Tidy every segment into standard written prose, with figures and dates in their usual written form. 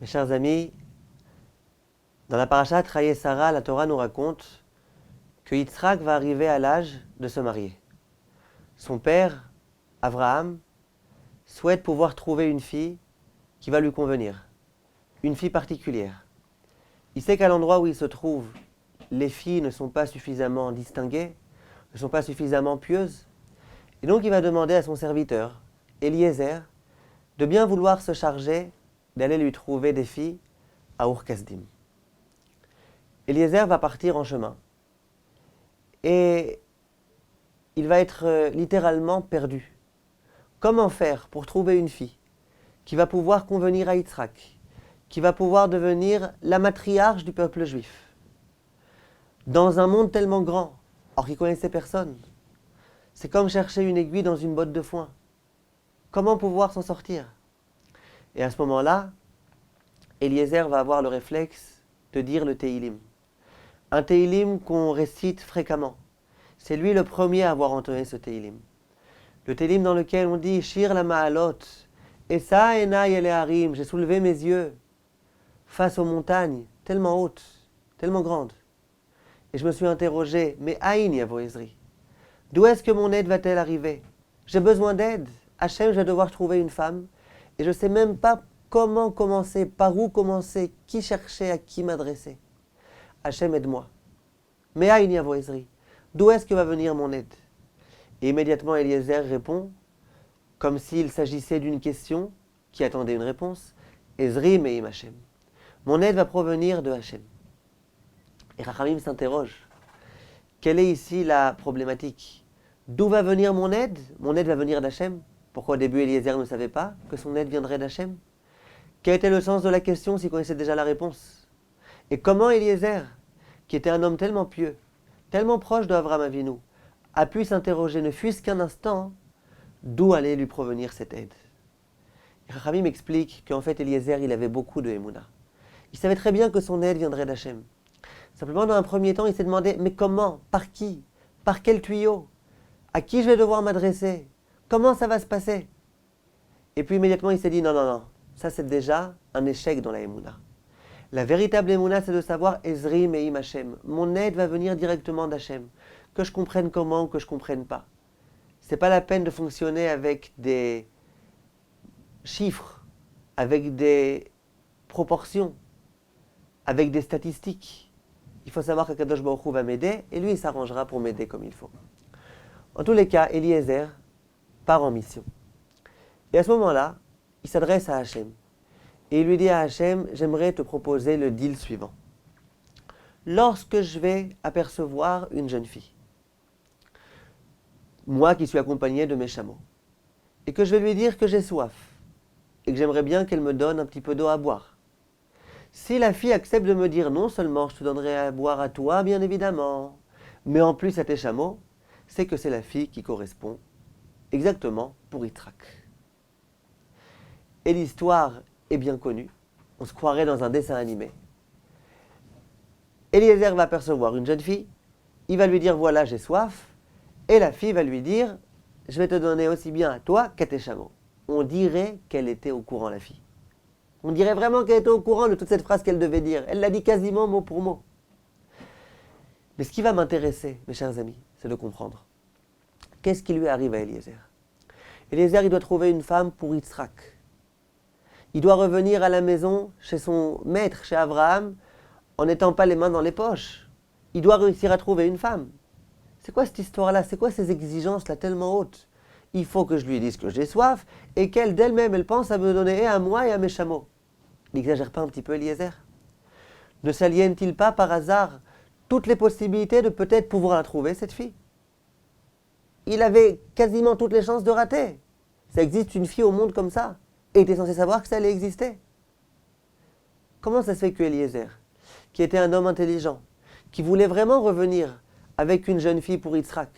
Mes chers amis, dans la parashat Chayei Sarah, la Torah nous raconte que Yitzhak va arriver à l'âge de se marier. Son père, Abraham, souhaite pouvoir trouver une fille qui va lui convenir, une fille particulière. Il sait qu'à l'endroit où il se trouve, les filles ne sont pas suffisamment distinguées, ne sont pas suffisamment pieuses, et donc il va demander à son serviteur, Eliezer, de bien vouloir se charger d'aller lui trouver des filles à Ur-Kasdim. Eliezer va partir en chemin et il va être littéralement perdu. Comment faire pour trouver une fille qui va pouvoir convenir à Yitzhak, qui va pouvoir devenir la matriarche du peuple juif dans un monde tellement grand, or qu'il ne connaissait personne? C'est comme chercher une aiguille dans une botte de foin. Comment pouvoir s'en sortir? Et à ce moment-là, Eliezer va avoir le réflexe de dire le Teilim. Un Teilim qu'on récite fréquemment. C'est lui le premier à avoir entonné ce Teilim. Le Teilim dans lequel on dit Shir la Ma'alot, Esa enai ele harim, j'ai soulevé mes yeux face aux montagnes, tellement hautes, tellement grandes. Et je me suis interrogé, mais Aïn Yavo Ezri, d'où est-ce que mon aide va-t-elle arriver? J'ai besoin d'aide. Hachem, je vais devoir trouver une femme. Et je ne sais même pas comment commencer, par où commencer, qui chercher, à qui m'adresser. Hachem, aide-moi. Mais Aïn Yavo Ezri, d'où est-ce que va venir mon aide? Et immédiatement, Eliezer répond, comme s'il s'agissait d'une question qui attendait une réponse, Ezri me'im Hachem. Mon aide va provenir de Hachem. Et Rachamim s'interroge. Quelle est ici la problématique? D'où va venir mon aide? Mon aide va venir d'Hachem. Pourquoi au début Eliezer ne savait pas que son aide viendrait d'Hachem? Quel était le sens de la question s'il connaissait déjà la réponse? Et comment Eliezer, qui était un homme tellement pieux, tellement proche d'Avraham Avinu, a pu s'interroger, ne fût-ce qu'un instant, d'où allait lui provenir cette aide? Rachamim m'explique qu'en fait Eliezer, il avait beaucoup de Emouna. Il savait très bien que son aide viendrait d'Hachem. Simplement, dans un premier temps, il s'est demandé, mais comment? Par qui? Par quel tuyau? À qui je vais devoir m'adresser? Comment ça va se passer? Et puis immédiatement, il s'est dit, non, ça c'est déjà un échec dans la Emouna. La véritable Emouna, c'est de savoir, Ezri me'im Hachem. Mon aide va venir directement d'Hachem. Que je comprenne comment ou que je comprenne pas. C'est pas la peine de fonctionner avec des chiffres, avec des proportions, avec des statistiques. Il faut savoir qu'Akadosh Baruch Hu va m'aider et lui il s'arrangera pour m'aider comme il faut. En tous les cas, Eliezer part en mission. Et à ce moment-là, il s'adresse à Hachem. Et il lui dit à Hachem, j'aimerais te proposer le deal suivant. Lorsque je vais apercevoir une jeune fille, moi qui suis accompagné de mes chameaux, et que je vais lui dire que j'ai soif, et que j'aimerais bien qu'elle me donne un petit peu d'eau à boire, si la fille accepte de me dire non seulement je te donnerai à boire à toi, bien évidemment, mais en plus à tes chameaux, c'est que c'est la fille qui correspond exactement pour Yitzhak. Et l'histoire est bien connue, on se croirait dans un dessin animé. Eliezer va apercevoir une jeune fille, il va lui dire voilà j'ai soif, et la fille va lui dire je vais te donner aussi bien à toi qu'à tes chameaux. On dirait qu'elle était au courant, la fille. On dirait vraiment qu'elle était au courant de toute cette phrase qu'elle devait dire. Elle l'a dit quasiment mot pour mot. Mais ce qui va m'intéresser, mes chers amis, c'est de comprendre. Qu'est-ce qui lui arrive à Eliezer? Eliezer, il doit trouver une femme pour Yitzhak. Il doit revenir à la maison chez son maître, chez Abraham, en n'étant pas les mains dans les poches. Il doit réussir à trouver une femme. C'est quoi cette histoire-là? C'est quoi ces exigences-là tellement hautes? Il faut que je lui dise que j'ai soif et qu'elle, d'elle-même, elle pense à me donner à moi et à mes chameaux. N'exagère pas un petit peu Eliezer? Ne s'aliène-t-il pas par hasard toutes les possibilités de peut-être pouvoir la trouver, cette fille? Il avait quasiment toutes les chances de rater. Ça existe une fille au monde comme ça. Et il était censé savoir que ça allait exister. Comment ça se fait que Eliezer, qui était un homme intelligent, qui voulait vraiment revenir avec une jeune fille pour Yitzhak,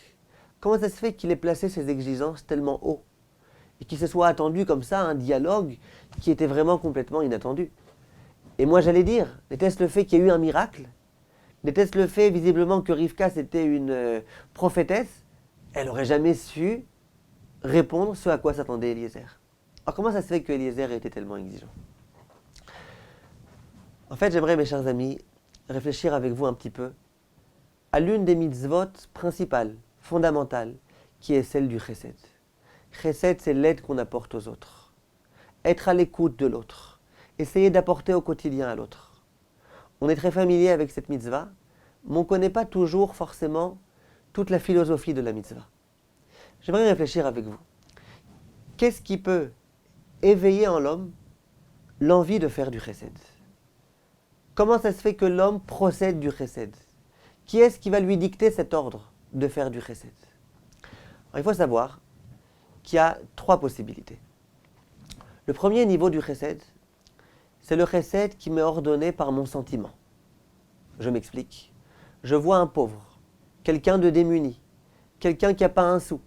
comment ça se fait qu'il ait placé ses exigences tellement haut? Et qu'il se soit attendu comme ça un dialogue qui était vraiment complètement inattendu. Et moi j'allais dire, n'était-ce le fait qu'il y a eu un miracle? N'était-ce le fait visiblement que Rivka c'était une prophétesse? Elle n'aurait jamais su répondre ce à quoi s'attendait Eliezer. Alors comment ça se fait que Eliezer était tellement exigeant? En fait, j'aimerais, mes chers amis, réfléchir avec vous un petit peu à l'une des mitzvot principales, fondamentales, qui est celle du chesed. Chesed, c'est l'aide qu'on apporte aux autres. Être à l'écoute de l'autre. Essayer d'apporter au quotidien à l'autre. On est très familier avec cette mitzvah, mais on ne connaît pas toujours forcément toute la philosophie de la mitzvah. J'aimerais réfléchir avec vous. Qu'est-ce qui peut éveiller en l'homme l'envie de faire du chesed? Comment ça se fait que l'homme procède du chesed? Qui est-ce qui va lui dicter cet ordre de faire du chesed? Alors, il faut savoir qu'il y a 3 possibilités. Le premier niveau du chesed, c'est le chesed qui m'est ordonné par mon sentiment. Je m'explique. Je vois un pauvre, quelqu'un de démuni, quelqu'un qui n'a pas un sou,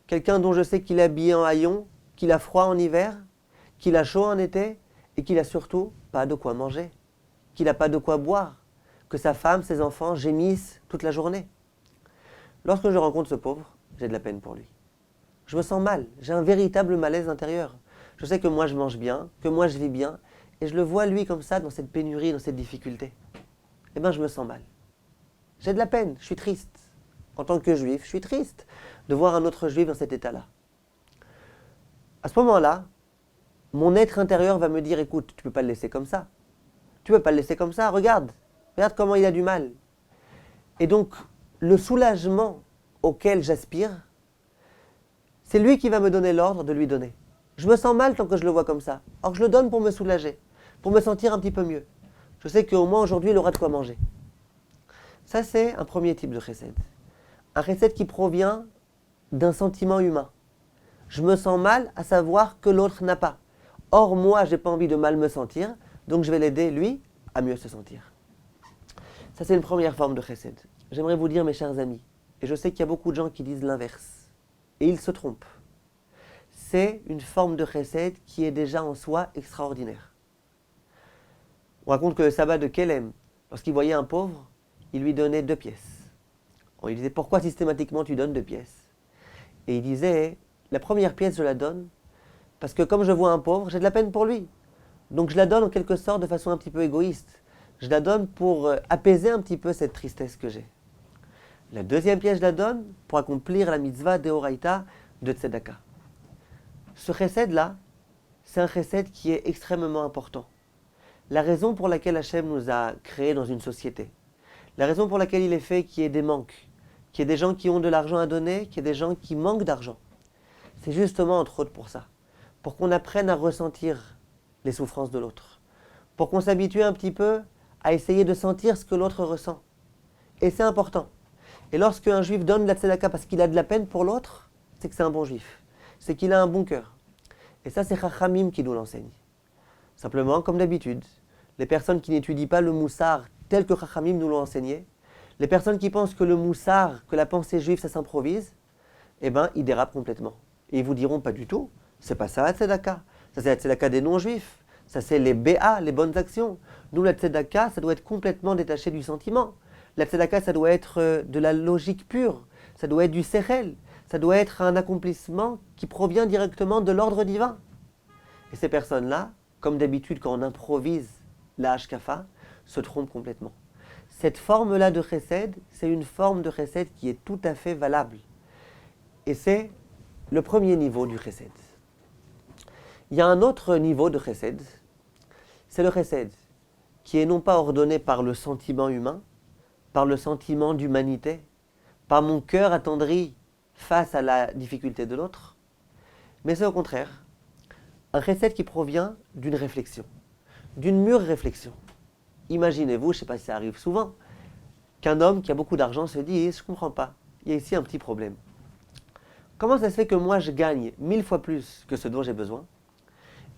quelqu'un dont je sais qu'il est habillé en haillons, qu'il a froid en hiver, qu'il a chaud en été et qu'il n'a surtout pas de quoi manger, qu'il n'a pas de quoi boire, que sa femme, ses enfants gémissent toute la journée. Lorsque je rencontre ce pauvre, j'ai de la peine pour lui. Je me sens mal, j'ai un véritable malaise intérieur. Je sais que moi je mange bien, que moi je vis bien, et je le vois lui comme ça, dans cette pénurie, dans cette difficulté. Eh bien je me sens mal. J'ai de la peine, je suis triste. En tant que juif, je suis triste de voir un autre juif dans cet état-là. À ce moment-là, mon être intérieur va me dire, écoute, tu ne peux pas le laisser comme ça. Tu ne peux pas le laisser comme ça, regarde comment il a du mal. Et donc, le soulagement auquel j'aspire, c'est lui qui va me donner l'ordre de lui donner. Je me sens mal tant que je le vois comme ça. Or, je le donne pour me soulager, pour me sentir un petit peu mieux. Je sais qu'au moins aujourd'hui, il aura de quoi manger. Ça, c'est un premier type de chesed. Un chesed qui provient d'un sentiment humain. Je me sens mal à savoir que l'autre n'a pas. Or, moi, je n'ai pas envie de mal me sentir, donc je vais l'aider, lui, à mieux se sentir. Ça, c'est une première forme de chesed. J'aimerais vous dire, mes chers amis, et je sais qu'il y a beaucoup de gens qui disent l'inverse, et ils se trompent. C'est une forme de chesed qui est déjà en soi extraordinaire. On raconte que le sabbat de Kélem, lorsqu'il voyait un pauvre, il lui donnait 2 pièces. On lui disait, pourquoi systématiquement tu donnes 2 pièces? Et il disait, la première pièce je la donne parce que comme je vois un pauvre, j'ai de la peine pour lui. Donc je la donne en quelque sorte de façon un petit peu égoïste. Je la donne pour apaiser un petit peu cette tristesse que j'ai. La deuxième pièce, je la donne pour accomplir la mitzvah d'Eoraita de Tzedaka. Ce chesed-là, c'est un chesed qui est extrêmement important. La raison pour laquelle Hachem nous a créés dans une société, la raison pour laquelle il est fait qu'il y ait des manques, qu'il y ait des gens qui ont de l'argent à donner, qu'il y ait des gens qui manquent d'argent, c'est justement entre autres pour ça. Pour qu'on apprenne à ressentir les souffrances de l'autre. Pour qu'on s'habitue un petit peu à essayer de sentir ce que l'autre ressent. Et c'est important. Et lorsque un juif donne de la tzedaka parce qu'il a de la peine pour l'autre, c'est que c'est un bon juif. C'est qu'il a un bon cœur. Et ça, c'est Chachamim qui nous l'enseigne. Simplement, comme d'habitude, les personnes qui n'étudient pas le moussar tel que Chachamim nous l'ont enseigné, les personnes qui pensent que le moussar, que la pensée juive, ça s'improvise, eh bien, ils dérapent complètement. Et ils vous diront pas du tout. C'est pas ça la tzedaka. Ça, c'est la tzedaka des non-juifs. Ça, c'est les BA, les bonnes actions. Nous, la tzedaka, ça doit être complètement détaché du sentiment. La tzedaka, ça doit être de la logique pure. Ça doit être du sechel. Ça doit être un accomplissement qui provient directement de l'ordre divin. Et ces personnes-là, comme d'habitude, quand on improvise la hashkafa, se trompent complètement. Cette forme-là de chesed, c'est une forme de chesed qui est tout à fait valable. Et c'est le premier niveau du chesed. Il y a un autre niveau de chesed, c'est le chesed, qui est non pas ordonné par le sentiment humain, par le sentiment d'humanité, par mon cœur attendri face à la difficulté de l'autre, mais c'est au contraire un chesed qui provient d'une réflexion, d'une mûre réflexion. Imaginez-vous, je ne sais pas si ça arrive souvent, qu'un homme qui a beaucoup d'argent se dit « je ne comprends pas, il y a ici un petit problème. Comment ça se fait que moi je gagne 1000 fois plus que ce dont j'ai besoin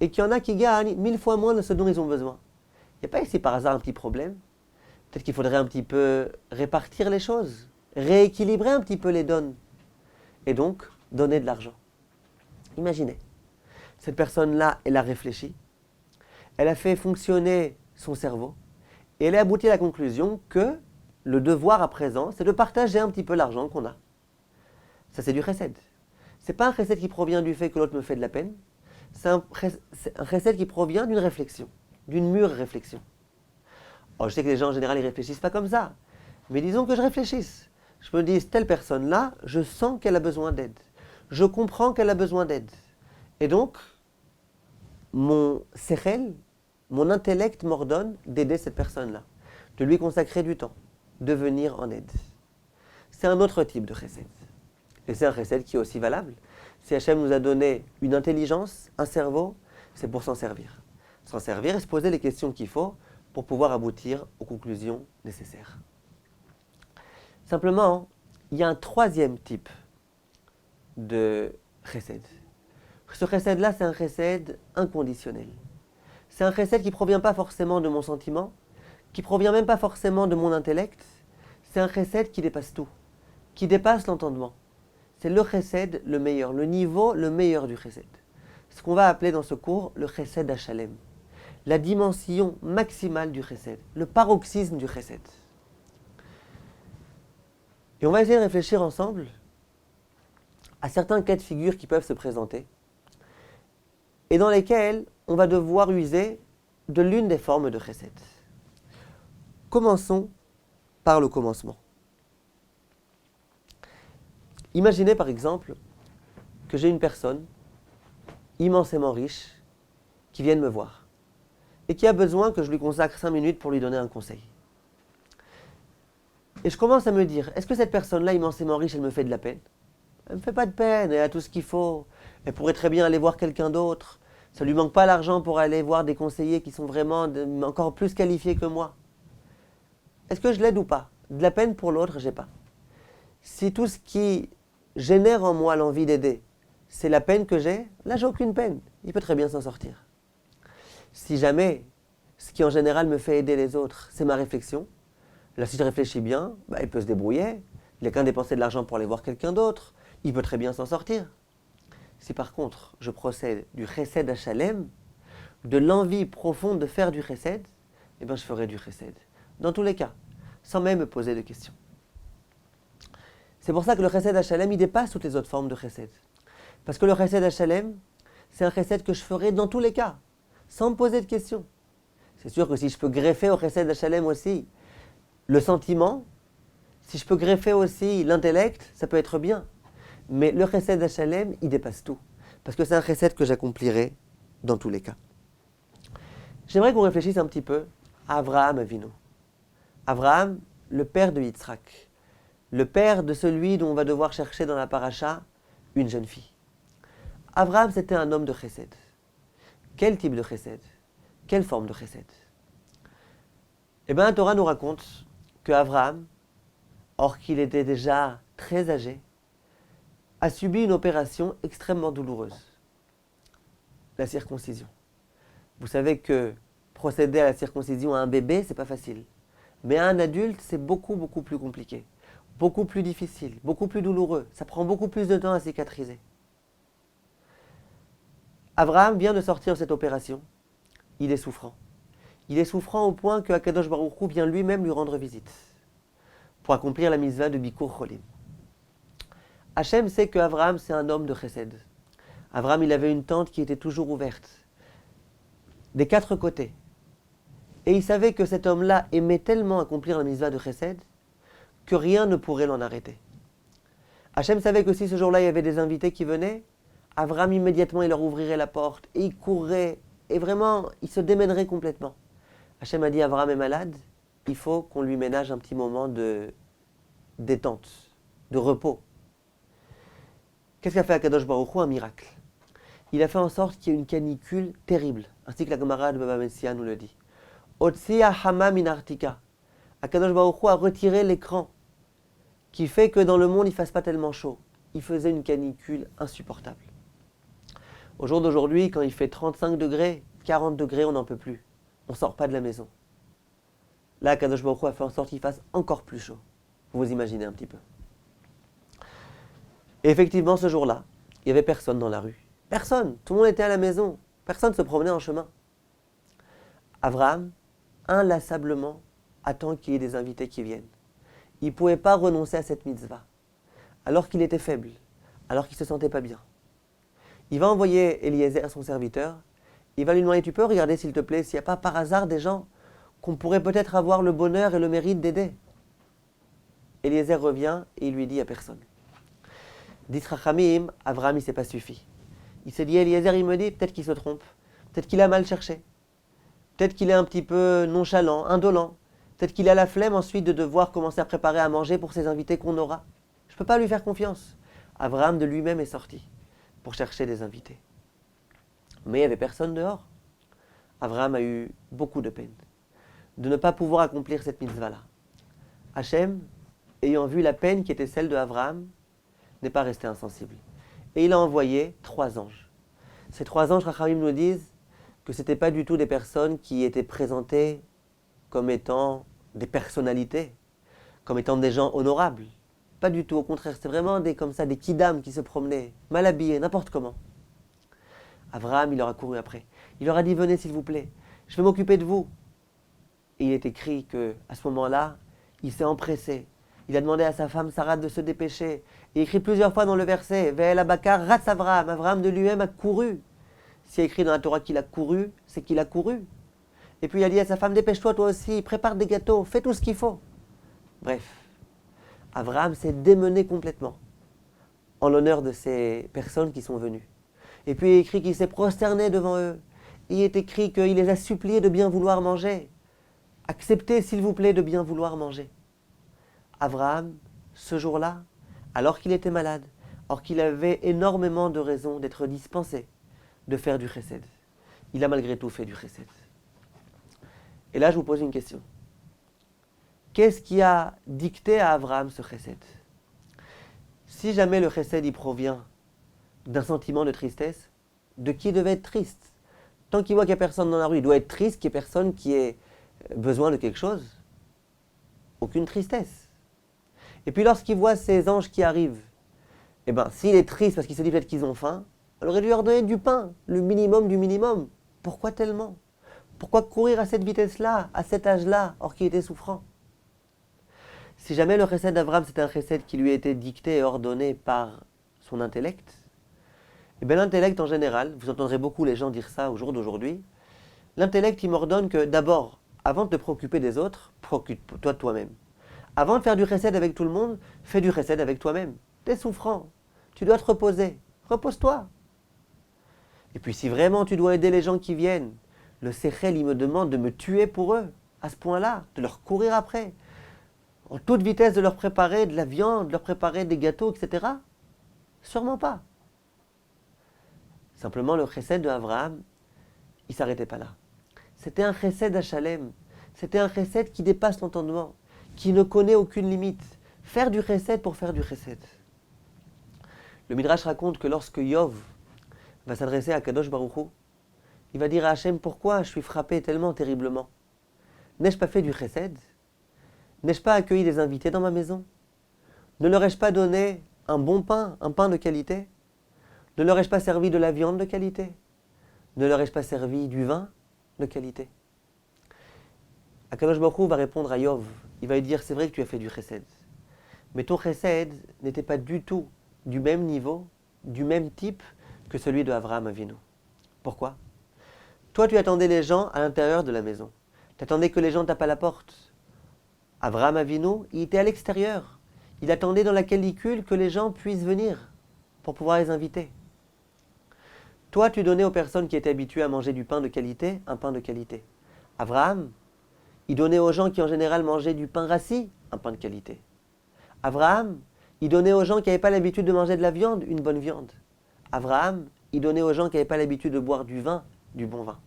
et qu'il y en a qui gagnent 1000 fois moins de ce dont ils ont besoin? Il n'y a pas ici par hasard un petit problème? Peut-être qu'il faudrait un petit peu répartir les choses, rééquilibrer un petit peu les dons et donc donner de l'argent. Imaginez, cette personne-là, elle a réfléchi, elle a fait fonctionner son cerveau et elle a abouti à la conclusion que le devoir à présent, c'est de partager un petit peu l'argent qu'on a. Ça, c'est du chesed. C'est pas un chesed qui provient du fait que l'autre me fait de la peine, c'est un chesed qui provient d'une réflexion, d'une mûre réflexion. Alors, je sais que les gens en général, ils réfléchissent pas comme ça. Mais disons que je réfléchisse. Je me dis, telle personne-là, je sens qu'elle a besoin d'aide. Je comprends qu'elle a besoin d'aide. Et donc, mon sechel, mon intellect m'ordonne d'aider cette personne-là, de lui consacrer du temps, de venir en aide. C'est un autre type de chesed. Et c'est un chesed qui est aussi valable. Si Hachem nous a donné une intelligence, un cerveau, c'est pour s'en servir. S'en servir et se poser les questions qu'il faut pour pouvoir aboutir aux conclusions nécessaires. Simplement, il y a un troisième type de chesed. Ce chesed-là, c'est un chesed inconditionnel. C'est un chesed qui ne provient pas forcément de mon sentiment, qui ne provient même pas forcément de mon intellect. C'est un chesed qui dépasse tout, qui dépasse l'entendement. C'est le chesed le meilleur, le niveau le meilleur du chesed. Ce qu'on va appeler dans ce cours le chesed Hashalem. La dimension maximale du chesed, le paroxysme du chesed. Et on va essayer de réfléchir ensemble à certains cas de figure qui peuvent se présenter et dans lesquels on va devoir user de l'une des formes de chesed. Commençons par le commencement. Imaginez par exemple que j'ai une personne immensément riche qui vienne me voir et qui a besoin que je lui consacre 5 minutes pour lui donner un conseil. Et je commence à me dire, est-ce que cette personne-là immensément riche, elle me fait de la peine ? Elle ne me fait pas de peine, elle a tout ce qu'il faut. Elle pourrait très bien aller voir quelqu'un d'autre. Ça ne lui manque pas l'argent pour aller voir des conseillers qui sont vraiment encore plus qualifiés que moi. Est-ce que je l'aide ou pas ? De la peine pour l'autre, j'ai pas. Si tout ce qui génère en moi l'envie d'aider, c'est la peine que j'ai, là j'ai aucune peine. Il peut très bien s'en sortir. Si jamais, ce qui en général me fait aider les autres, c'est ma réflexion, là si je réfléchis bien, il peut se débrouiller. Il n'a qu'à dépenser de l'argent pour aller voir quelqu'un d'autre. Il peut très bien s'en sortir. Si par contre, je procède du chesed Hashalem, de l'envie profonde de faire du chesed, je ferai du chesed. Dans tous les cas, sans même me poser de questions. C'est pour ça que le chesed Hashalem, il dépasse toutes les autres formes de chesed. Parce que le chesed Hashalem, c'est un chesed que je ferai dans tous les cas, sans me poser de questions. C'est sûr que si je peux greffer au chesed Hashalem aussi le sentiment, si je peux greffer aussi l'intellect, ça peut être bien. Mais le chesed Hashalem, il dépasse tout. Parce que c'est un chesed que j'accomplirai dans tous les cas. J'aimerais qu'on réfléchisse un petit peu à Avraham Avinu. Avraham, le père de Yitzhak. Le père de celui dont on va devoir chercher dans la paracha une jeune fille. Avraham, c'était un homme de chesed. Quel type de chesed ? Quelle forme de chesed ? La Torah nous raconte que Avraham, or qu'il était déjà très âgé, a subi une opération extrêmement douloureuse. La circoncision. Vous savez que procéder à la circoncision à un bébé, c'est pas facile. Mais à un adulte, c'est beaucoup plus compliqué. Beaucoup plus difficile, beaucoup plus douloureux. Ça prend beaucoup plus de temps à cicatriser. Avraham vient de sortir de cette opération. Il est souffrant. Il est souffrant au point que Akadosh Baruch Hu vient lui-même lui rendre visite pour accomplir la mitzvah de Bikur Cholim. Hachem sait que Avraham, c'est un homme de chesed. Avraham, il avait une tente qui était toujours ouverte, des 4 côtés. Et il savait que cet homme-là aimait tellement accomplir la mitzvah de chesed que rien ne pourrait l'en arrêter. Hachem savait que si ce jour-là, il y avait des invités qui venaient, Avraham immédiatement, il leur ouvrirait la porte, et il courrait, et vraiment, il se démènerait complètement. Hachem a dit, Avraham est malade, il faut qu'on lui ménage un petit moment de détente, de repos. Qu'est-ce qu'a fait Akadosh Baruch Hu ? Un miracle. Il a fait en sorte qu'il y ait une canicule terrible, ainsi que la Gemara de Baba Metzia nous le dit. Otsia hama min artika. Akadosh Baruch Hu a retiré l'écran qui fait que dans le monde, il ne fasse pas tellement chaud. Il faisait une canicule insupportable. Au jour d'aujourd'hui, quand il fait 35 degrés, 40 degrés, on n'en peut plus. On ne sort pas de la maison. Là, Akadosh Baruch Hu a fait en sorte qu'il fasse encore plus chaud. Vous imaginez un petit peu. Et effectivement, ce jour-là, il n'y avait personne dans la rue. Personne. Tout le monde était à la maison. Personne ne se promenait en chemin. Avraham, inlassablement, attend qu'il y ait des invités qui viennent. Il ne pouvait pas renoncer à cette mitzvah. Alors qu'il était faible, alors qu'il ne se sentait pas bien. Il va envoyer Eliezer, son serviteur. Il va lui demander, tu peux regarder s'il te plaît, s'il n'y a pas par hasard des gens qu'on pourrait peut-être avoir le bonheur et le mérite d'aider. Eliezer revient et il lui dit à personne. Dit Rachamim, Avraham il s'est pas suffi. Il s'est dit, Eliezer il me dit, peut-être qu'il se trompe, peut-être qu'il a mal cherché, peut-être qu'il est un petit peu nonchalant, indolent, peut-être qu'il a la flemme ensuite de devoir commencer à préparer à manger pour ses invités qu'on aura. Je ne peux pas lui faire confiance. Avraham de lui-même est sorti pour chercher des invités. Mais il n'y avait personne dehors. Avraham a eu beaucoup de peine de ne pas pouvoir accomplir cette mitzvah-là. Hachem, ayant vu la peine qui était celle de Avraham, n'est pas resté insensible. Et il a envoyé 3 anges. Ces 3 anges, Rachamim nous disent que ce n'étaient pas du tout des personnes qui étaient présentées comme étant des personnalités, comme étant des gens honorables. Pas du tout, au contraire, c'était vraiment des kidam qui se promenaient, mal habillés, n'importe comment. Avraham, il leur a couru après. Il leur a dit, venez s'il vous plaît, je vais m'occuper de vous. Et il est écrit qu'à ce moment-là, il s'est empressé. Il a demandé à sa femme Sarah de se dépêcher. Il écrit plusieurs fois dans le verset, Ve'el Abakar Ratz Avraham. Avraham de lui-même a couru. S'il y a écrit dans la Torah qu'il a couru, c'est qu'il a couru. Et puis il a dit à sa femme, dépêche-toi toi aussi, prépare des gâteaux, fais tout ce qu'il faut. Bref, Avraham s'est démené complètement en l'honneur de ces personnes qui sont venues. Et puis il est écrit qu'il s'est prosterné devant eux. Il est écrit qu'il les a suppliés de bien vouloir manger. Acceptez, s'il vous plaît, de bien vouloir manger. Avraham, ce jour-là, alors qu'il était malade, alors qu'il avait énormément de raisons d'être dispensé de faire du chesed, il a malgré tout fait du chesed. Et là, je vous pose une question. Qu'est-ce qui a dicté à Avraham ce chesed? Si jamais le chesed y provient d'un sentiment de tristesse, de qui devait être triste? Tant qu'il voit qu'il n'y a personne dans la rue, il doit être triste qu'il n'y ait personne qui ait besoin de quelque chose. Aucune tristesse. Et puis lorsqu'il voit ces anges qui arrivent, s'il est triste parce qu'il se dit peut-être qu'ils ont faim, il aurait dû leur donner du pain, le minimum du minimum. Pourquoi tellement? Pourquoi courir à cette vitesse-là, à cet âge-là, or qu'il était souffrant? Si jamais le chesed d'Avraham c'était un chesed qui lui était dicté et ordonné par son intellect, l'intellect en général, vous entendrez beaucoup les gens dire ça au jour d'aujourd'hui, l'intellect il m'ordonne que d'abord, avant de te préoccuper des autres, préoccupe-toi de toi-même. Avant de faire du chesed avec tout le monde, fais du chesed avec toi-même. T'es souffrant, tu dois te reposer, repose-toi. Et puis si vraiment tu dois aider les gens qui viennent, le séchel il me demande de me tuer pour eux, à ce point-là, de leur courir après, en toute vitesse de leur préparer de la viande, de leur préparer des gâteaux, etc. Sûrement pas. Simplement le chesed de Avraham, il ne s'arrêtait pas là. C'était un chesed à Shalem, c'était un chesed qui dépasse l'entendement, qui ne connaît aucune limite. Faire du chesed pour faire du chesed. Le Midrash raconte que lorsque Yov va s'adresser à Kadosh Baruch Hu, il va dire à Hachem, pourquoi je suis frappé tellement terriblement? N'ai-je pas fait du chesed? N'ai-je pas accueilli des invités dans ma maison? Ne leur ai-je pas donné un bon pain, un pain de qualité? Ne leur ai-je pas servi de la viande de qualité? Ne leur ai-je pas servi du vin de qualité? Akadosh Baruch Hu va répondre à Yov. Il va lui dire, c'est vrai que tu as fait du chesed. Mais ton chesed n'était pas du tout du même niveau, du même type que celui de Avraham Avinu. Pourquoi? Toi, tu attendais les gens à l'intérieur de la maison. Tu attendais que les gens tapent à la porte. Avraham Avinu, il était à l'extérieur. Il attendait dans la calicule que les gens puissent venir pour pouvoir les inviter. Toi, tu donnais aux personnes qui étaient habituées à manger du pain de qualité, un pain de qualité. Avraham, il donnait aux gens qui en général mangeaient du pain rassis, un pain de qualité. Avraham, il donnait aux gens qui n'avaient pas l'habitude de manger de la viande, une bonne viande. Avraham, il donnait aux gens qui n'avaient pas l'habitude de boire du vin, du bon vin.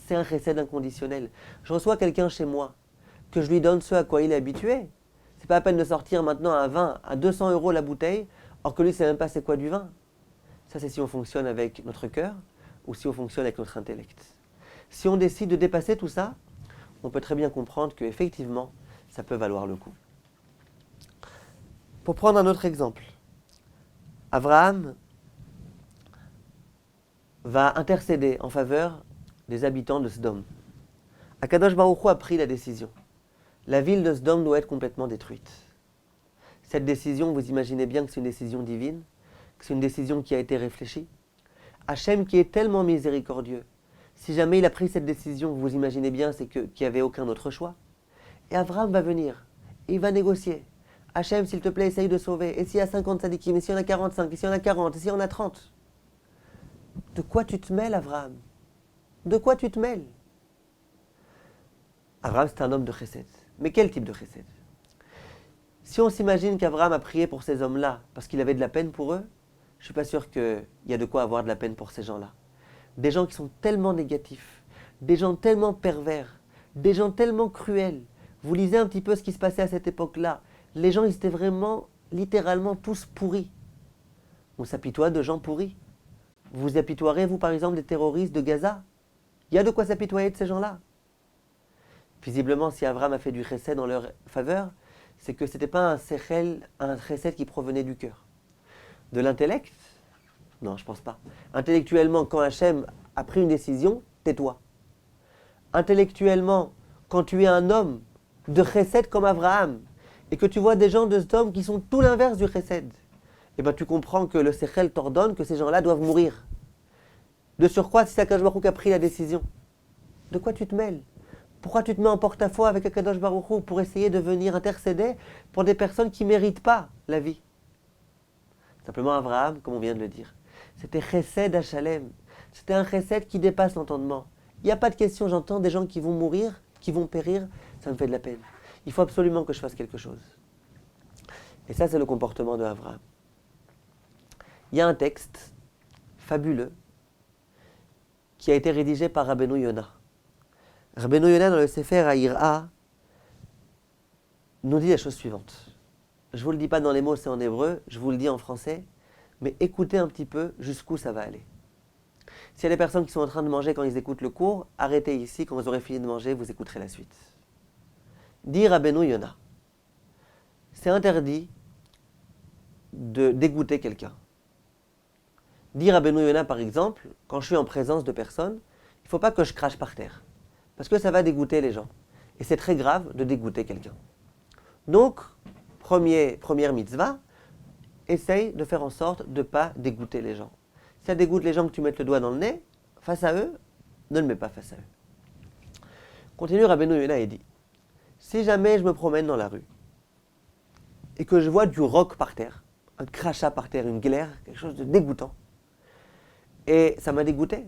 C'est un chesed inconditionnel. Je reçois quelqu'un chez moi, que je lui donne ce à quoi il est habitué. C'est pas la peine de sortir maintenant à 20, à 200 € la bouteille, or que lui ne sait même pas c'est quoi du vin. Ça, c'est si on fonctionne avec notre cœur ou si on fonctionne avec notre intellect. Si on décide de dépasser tout ça, on peut très bien comprendre qu'effectivement, ça peut valoir le coup. Pour prendre un autre exemple, Avraham va intercéder en faveur des habitants de Sdom. Akadosh Baruch Hu a pris la décision. La ville de Sdom doit être complètement détruite. Cette décision, vous imaginez bien que c'est une décision divine, que c'est une décision qui a été réfléchie. Hachem qui est tellement miséricordieux, Si jamais il a pris cette décision, vous imaginez bien, c'est qu'il n'y avait aucun autre choix. Et Abraham va venir, et il va négocier. Hachem, s'il te plaît, essaye de sauver. Et s'il y a 50 sadikim, et s'il y en a 45, et s'il y en a 40, et s'il y en a 30. De quoi tu te mêles, Abraham? De quoi tu te mêles? Abraham, c'est un homme de chesed. Mais quel type de chesed? Si on s'imagine qu'Abraham a prié pour ces hommes-là parce qu'il avait de la peine pour eux, je ne suis pas sûr qu'il y a de quoi avoir de la peine pour ces gens-là. Des gens qui sont tellement négatifs, des gens tellement pervers, des gens tellement cruels. Vous lisez un petit peu ce qui se passait à cette époque-là. Les gens, ils étaient vraiment, littéralement, tous pourris. On s'apitoie de gens pourris. Vous vous apitoierez, vous, par exemple, des terroristes de Gaza? Il y a de quoi s'apitoyer de ces gens-là. Visiblement, si Abraham a fait du chesed en leur faveur, c'est que ce n'était pas un chesed qui provenait du cœur. De l'intellect? Non, je ne pense pas. Intellectuellement, quand Hachem a pris une décision, tais-toi. Intellectuellement, quand tu es un homme de chesed comme Abraham, et que tu vois des gens de cet homme qui sont tout l'inverse du chesed, eh ben tu comprends que le sechel t'ordonne que ces gens-là doivent mourir. De surcroît, si c'est Akadosh Baruch Hu qui a pris la décision, de quoi tu te mêles? Pourquoi tu te mets en porte-à-faux avec Akadosh Baruch Hu pour essayer de venir intercéder pour des personnes qui ne méritent pas la vie? Simplement Abraham, comme on vient de le dire, c'était chesed à Shalem. C'était un chesed qui dépasse l'entendement. Il n'y a pas de question, j'entends des gens qui vont mourir, qui vont périr, ça me fait de la peine. Il faut absolument que je fasse quelque chose. Et ça, c'est le comportement de Abraham. Il y a un texte fabuleux qui a été rédigé par Rabbeinu Yonah. Rabbeinu Yonah, dans le Sefer Ha'ira, nous dit la chose suivante. Je ne vous le dis pas dans les mots, c'est en hébreu, je vous le dis en français, mais écoutez un petit peu jusqu'où ça va aller. S'il y a des personnes qui sont en train de manger quand ils écoutent le cours, arrêtez ici, quand vous aurez fini de manger, vous écouterez la suite. Dit Rabbeinu Yonah, c'est interdit de dégoûter quelqu'un. Dit Rabbeinu Yonah, par exemple, quand je suis en présence de personnes, il ne faut pas que je crache par terre, parce que ça va dégoûter les gens. Et c'est très grave de dégoûter quelqu'un. Donc, première mitzvah, essaye de faire en sorte de ne pas dégoûter les gens. Si ça dégoûte les gens que tu mettes le doigt dans le nez, face à eux, ne le mets pas face à eux. Continue Rabbeinu Yonah et dit, si jamais je me promène dans la rue et que je vois du roc par terre, un crachat par terre, une glaire, quelque chose de dégoûtant, et ça m'a dégoûté.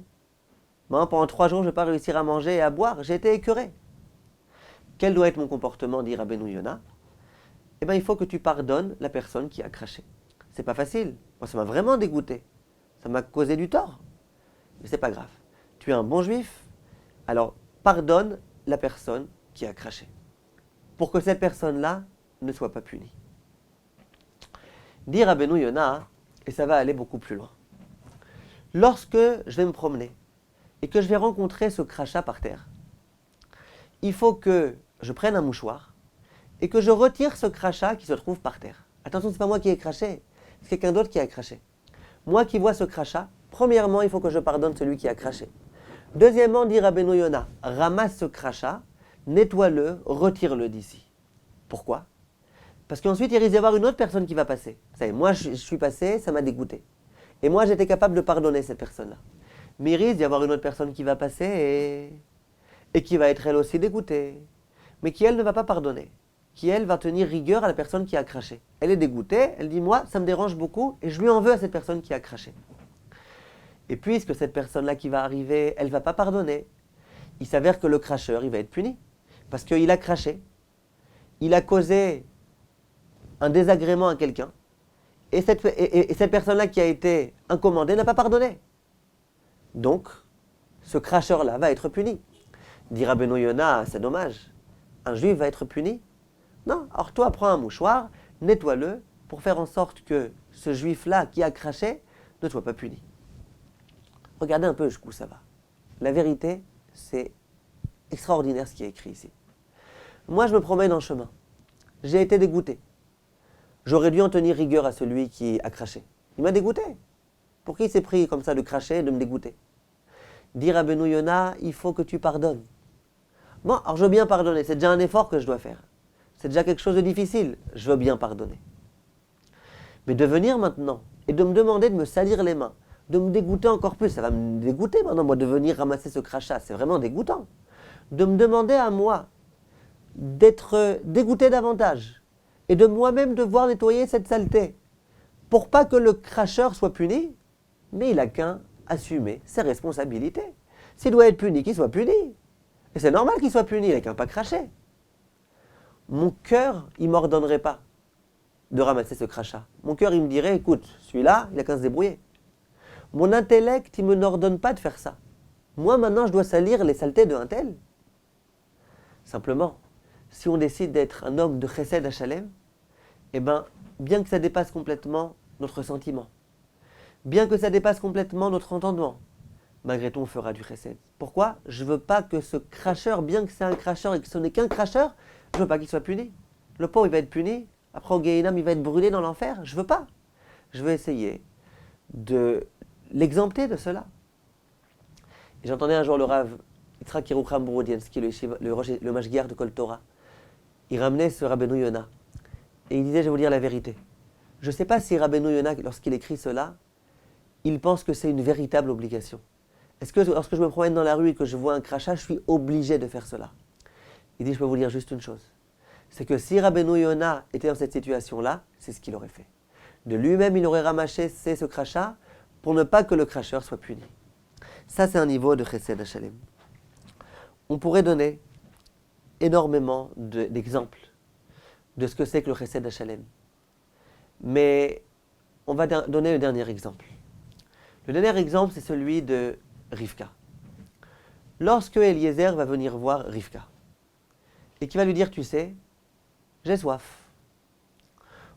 Moi, pendant 3 jours, je ne vais pas réussir à manger et à boire, j'ai été écœuré. Quel doit être mon comportement, dit Rabbeinu Yonah? Eh bien, il faut que tu pardonnes la personne qui a craché. C'est pas facile. Moi, ça m'a vraiment dégoûté. Ça m'a causé du tort. Mais c'est pas grave. Tu es un bon juif, alors pardonne la personne qui a craché. Pour que cette personne-là ne soit pas punie. Dit Rabbeinu Yonah, et ça va aller beaucoup plus loin. Lorsque je vais me promener et que je vais rencontrer ce crachat par terre, il faut que je prenne un mouchoir et que je retire ce crachat qui se trouve par terre. Attention, ce n'est pas moi qui ai craché, c'est quelqu'un d'autre qui a craché. Moi qui vois ce crachat, premièrement, il faut que je pardonne celui qui a craché. Deuxièmement, dit Rabbeinu Yonah, ramasse ce crachat, nettoie-le, retire-le d'ici. Pourquoi? Parce qu'ensuite, il risque d'y avoir une autre personne qui va passer. Vous savez, moi, je suis passé, ça m'a dégoûté. Et moi, j'étais capable de pardonner cette personne-là. Mais il risque d'y avoir une autre personne qui va passer et qui va être elle aussi dégoûtée. Mais qui, elle, ne va pas pardonner. Qui, elle, va tenir rigueur à la personne qui a craché. Elle est dégoûtée, elle dit, moi, ça me dérange beaucoup et je lui en veux à cette personne qui a craché. Et puisque cette personne-là qui va arriver, elle ne va pas pardonner, il s'avère que le cracheur, il va être puni. Parce qu'il a craché, il a causé un désagrément à quelqu'un, et cette personne-là qui a été incommandée n'a pas pardonné. Donc, ce cracheur-là va être puni. Dit Rabbeinu Yonah, c'est dommage. Un juif va être puni? Non, alors toi, prends un mouchoir, nettoie-le, pour faire en sorte que ce juif-là qui a craché ne soit pas puni. Regardez un peu jusqu'où ça va. La vérité, c'est extraordinaire ce qui est écrit ici. Moi, je me promène en chemin. J'ai été dégoûté. J'aurais dû en tenir rigueur à celui qui a craché. Il m'a dégoûté. Pour qui il s'est pris comme ça de cracher et de me dégoûter? Dit Rabbeinu Yonah, il faut que tu pardonnes. Bon, alors je veux bien pardonner, c'est déjà un effort que je dois faire. C'est déjà quelque chose de difficile, je veux bien pardonner. Mais de venir maintenant et de me demander de me salir les mains de me dégoûter encore plus. Ça va me dégoûter maintenant, moi, de venir ramasser ce crachat. C'est vraiment dégoûtant. De me demander à moi d'être dégoûté davantage et de moi-même devoir nettoyer cette saleté pour pas que le cracheur soit puni, mais il n'a qu'à assumer ses responsabilités. S'il doit être puni, qu'il soit puni. Et c'est normal qu'il soit puni, il n'a qu'à pas cracher. Mon cœur, il ne m'ordonnerait pas de ramasser ce crachat. Mon cœur, il me dirait, écoute, celui-là, il n'a qu'à se débrouiller. Mon intellect, il ne me n'ordonne pas de faire ça. Moi, maintenant, je dois salir les saletés d'un tel. Simplement, si on décide d'être un homme de chesed Hachalem, eh bien, bien que ça dépasse complètement notre sentiment, bien que ça dépasse complètement notre entendement, malgré tout, on fera du chesed. Pourquoi ? Je ne veux pas que ce cracheur, bien que c'est un cracheur et que ce n'est qu'un cracheur, je ne veux pas qu'il soit puni. Le pauvre, il va être puni. Après, au Gehinnom, il va être brûlé dans l'enfer. Je ne veux pas. Je veux essayer de l'exempter de cela. Et j'entendais un jour le Rav Yitzhak Yerucham Borodyanski, le Mashgiach de Kol Torah. Il ramenait ce Rabbeinu Yona. Et il disait, je vais vous dire la vérité. Je ne sais pas si Rabbeinu Yona, lorsqu'il écrit cela, il pense que c'est une véritable obligation. Est-ce que lorsque je me promène dans la rue et que je vois un crachat, je suis obligé de faire cela ? Il dit, je peux vous dire juste une chose. C'est que si Rabbeinu Yona était dans cette situation-là, c'est ce qu'il aurait fait. De lui-même, il aurait ramassé ce crachat pour ne pas que le cracheur soit puni. Ça, c'est un niveau de Chesed Hachalem. On pourrait donner énormément d'exemples de ce que c'est que le Chesed Hachalem. Mais on va donner le dernier exemple. Le dernier exemple, c'est celui de Rivka. Lorsque Eliezer va venir voir Rivka, et qui va lui dire, tu sais, j'ai soif.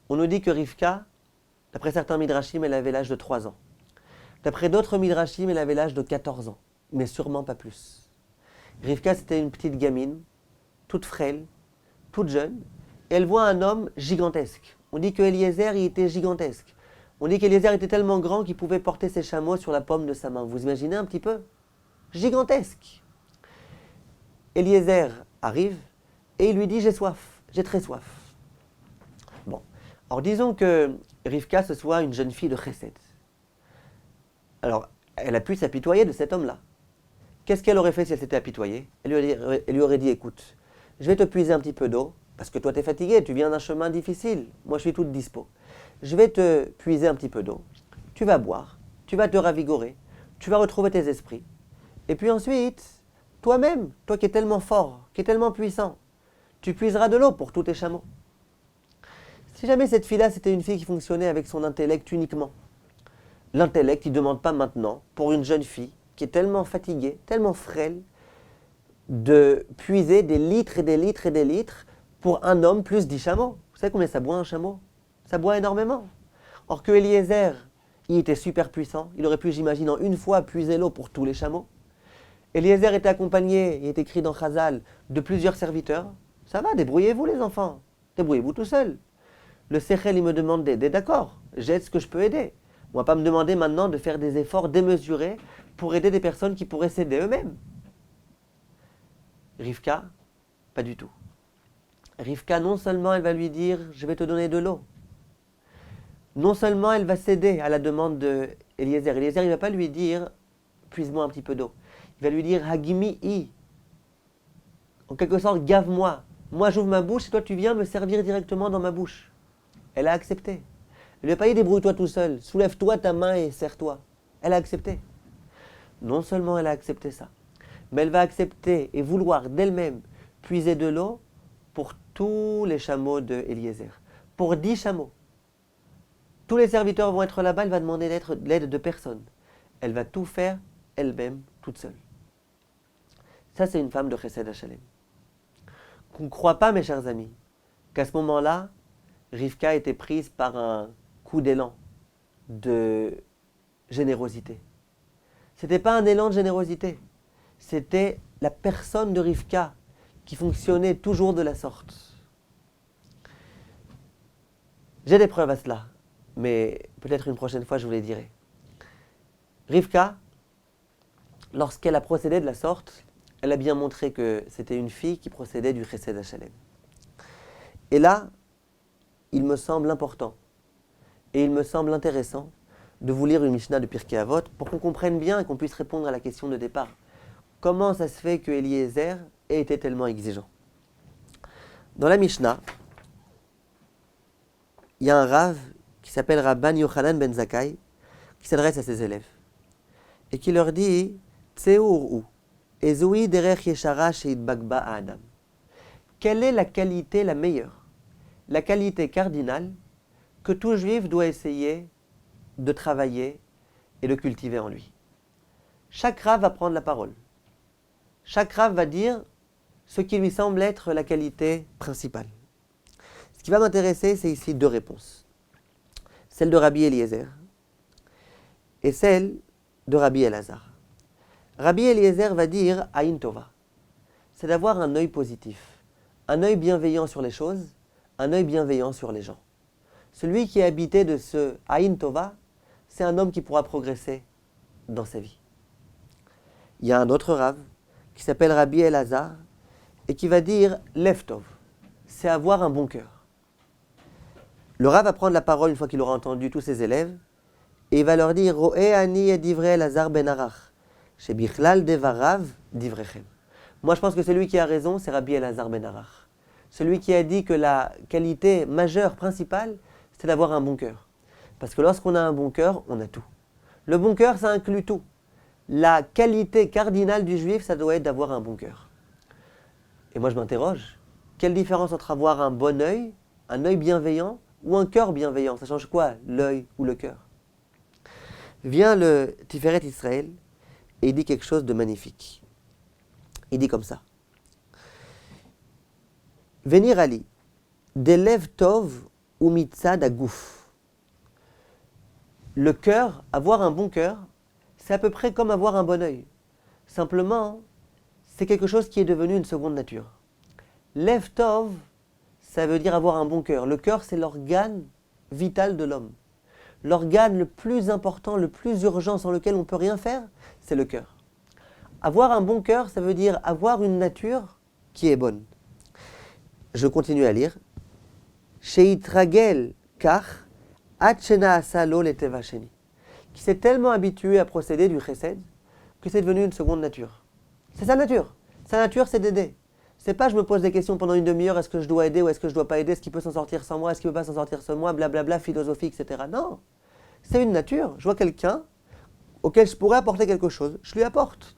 On nous dit que Rivka, d'après certains midrashim, elle avait l'âge de 3 ans. D'après d'autres midrashim, elle avait l'âge de 14 ans, mais sûrement pas plus. Rivka, c'était une petite gamine, toute frêle, toute jeune, et elle voit un homme gigantesque. On dit que Eliezer, il était gigantesque. On dit qu'Eliezer était tellement grand qu'il pouvait porter ses chameaux sur la paume de sa main. Vous imaginez un petit peu ? Gigantesque. Eliezer arrive et il lui dit, j'ai soif, j'ai très soif. Bon, alors disons que Rivka, ce soit une jeune fille de Chesed. Alors, elle a pu s'apitoyer de cet homme-là. Qu'est-ce qu'elle aurait fait si elle s'était apitoyée ? Elle lui aurait dit, écoute, je vais te puiser un petit peu d'eau, parce que toi tu es fatigué, tu viens d'un chemin difficile, moi je suis toute dispo. Je vais te puiser un petit peu d'eau, tu vas boire, tu vas te ravigorer, tu vas retrouver tes esprits. Et puis ensuite, toi-même, toi qui es tellement fort, qui es tellement puissant, tu puiseras de l'eau pour tous tes chameaux. Si jamais cette fille-là, c'était une fille qui fonctionnait avec son intellect uniquement, l'intellect, il ne demande pas maintenant, pour une jeune fille qui est tellement fatiguée, tellement frêle, de puiser des litres et des litres et des litres pour un homme plus 10 chameaux. Vous savez combien ça boit un chameau ? Ça boit énormément. Or que Eliezer, il était super puissant, il aurait pu, j'imagine, en une fois puiser l'eau pour tous les chameaux. Eliezer était accompagné, il est écrit dans Chazal, de plusieurs serviteurs. Ça va, débrouillez-vous les enfants, débrouillez-vous tout seuls. Le Sechel, il me demande d'aider, d'accord, j'aide ce que je peux aider. On ne va pas me demander maintenant de faire des efforts démesurés pour aider des personnes qui pourraient s'aider eux-mêmes. Rivka, pas du tout. Rivka, non seulement elle va lui dire « je vais te donner de l'eau », non seulement elle va céder à la demande d'Eliezer. Eliezer, il ne va pas lui dire « puise-moi un petit peu d'eau ». Il va lui dire « hagimi-i ». En quelque sorte, gave-moi. Moi, j'ouvre ma bouche et toi, tu viens me servir directement dans ma bouche. Elle a accepté. Elle ne lui a pas dit « débrouille-toi tout seul, soulève-toi ta main et serre-toi ». Elle a accepté. Non seulement elle a accepté ça, mais elle va accepter et vouloir d'elle-même puiser de l'eau pour tous les chameaux de Eliezer. Pour 10 chameaux. Tous les serviteurs vont être là-bas, elle va demander l'aide de personne. Elle va tout faire elle-même, toute seule. Ça, c'est une femme de Chesed Hachalem. Qu'on ne croit pas, mes chers amis, qu'à ce moment-là, Rivka était prise par un coup d'élan de générosité. Ce n'était pas un élan de générosité. C'était la personne de Rivka qui fonctionnait toujours de la sorte. J'ai des preuves à cela, mais peut-être une prochaine fois je vous les dirai. Rivka, lorsqu'elle a procédé de la sorte, elle a bien montré que c'était une fille qui procédait du Chesed Hachalem. Et là, il me semble important et il me semble intéressant de vous lire une Mishnah de Pirkei Avot pour qu'on comprenne bien et qu'on puisse répondre à la question de départ. Comment ça se fait que Eliezer ait été tellement exigeant? Dans la Mishnah, il y a un Rav qui s'appelle Rabban Yochanan ben Zakkai qui s'adresse à ses élèves et qui leur dit Tseur Ezoui derech yeshara sheitbagba Adam. Quelle est la qualité la meilleure, la qualité cardinale que tout juif doit essayer de travailler et de cultiver en lui? Chaque Rav va prendre la parole. Chaque Rav va dire ce qui lui semble être la qualité principale. Ce qui va m'intéresser, c'est ici deux réponses. Celle de Rabbi Eliezer et celle de Rabbi Elazar. Rabbi Eliezer va dire Aïn Tova. C'est d'avoir un œil positif, un œil bienveillant sur les choses, un œil bienveillant sur les gens. Celui qui est habité de ce Aïn Tova, c'est un homme qui pourra progresser dans sa vie. Il y a un autre Rav qui s'appelle Rabbi Elazar et qui va dire Lev Tov, c'est avoir un bon cœur. Le Rav va prendre la parole une fois qu'il aura entendu tous ses élèves et il va leur dire Ro'e ani et divrei Elazar ben Arach, shebichlal devarav divrechem. Moi je pense que celui qui a raison, c'est Rabbi Elazar ben Arach. Celui qui a dit que la qualité majeure, principale, c'est d'avoir un bon cœur. Parce que lorsqu'on a un bon cœur, on a tout. Le bon cœur, ça inclut tout. La qualité cardinale du juif, ça doit être d'avoir un bon cœur. Et moi je m'interroge, quelle différence entre avoir un bon œil, un œil bienveillant, ou un cœur bienveillant? Ça change quoi, l'œil ou le cœur? Vient le Tiferet Israël et il dit quelque chose de magnifique. Il dit comme ça. Venir Ali, d'elev tov ou mitzad agouf. Le cœur, avoir un bon cœur, c'est à peu près comme avoir un bon œil. Simplement, c'est quelque chose qui est devenu une seconde nature. Lev tov, ça veut dire avoir un bon cœur. Le cœur, c'est l'organe vital de l'homme. L'organe le plus important, le plus urgent, sans lequel on ne peut rien faire, c'est le cœur. Avoir un bon cœur, ça veut dire avoir une nature qui est bonne. Je continue à lire. Sheitragel kach ad shenaasa lo leteva sheni. Qui s'est tellement habitué à procéder du chesed que c'est devenu une seconde nature. C'est sa nature. Sa nature, c'est d'aider. C'est pas je me pose des questions pendant une demi-heure, est-ce que je dois aider ou est-ce que je dois pas aider, est-ce qu'il peut s'en sortir sans moi, est-ce qu'il peut pas s'en sortir sans moi, blablabla, philosophie, etc. Non, c'est une nature. Je vois quelqu'un auquel je pourrais apporter quelque chose, je lui apporte.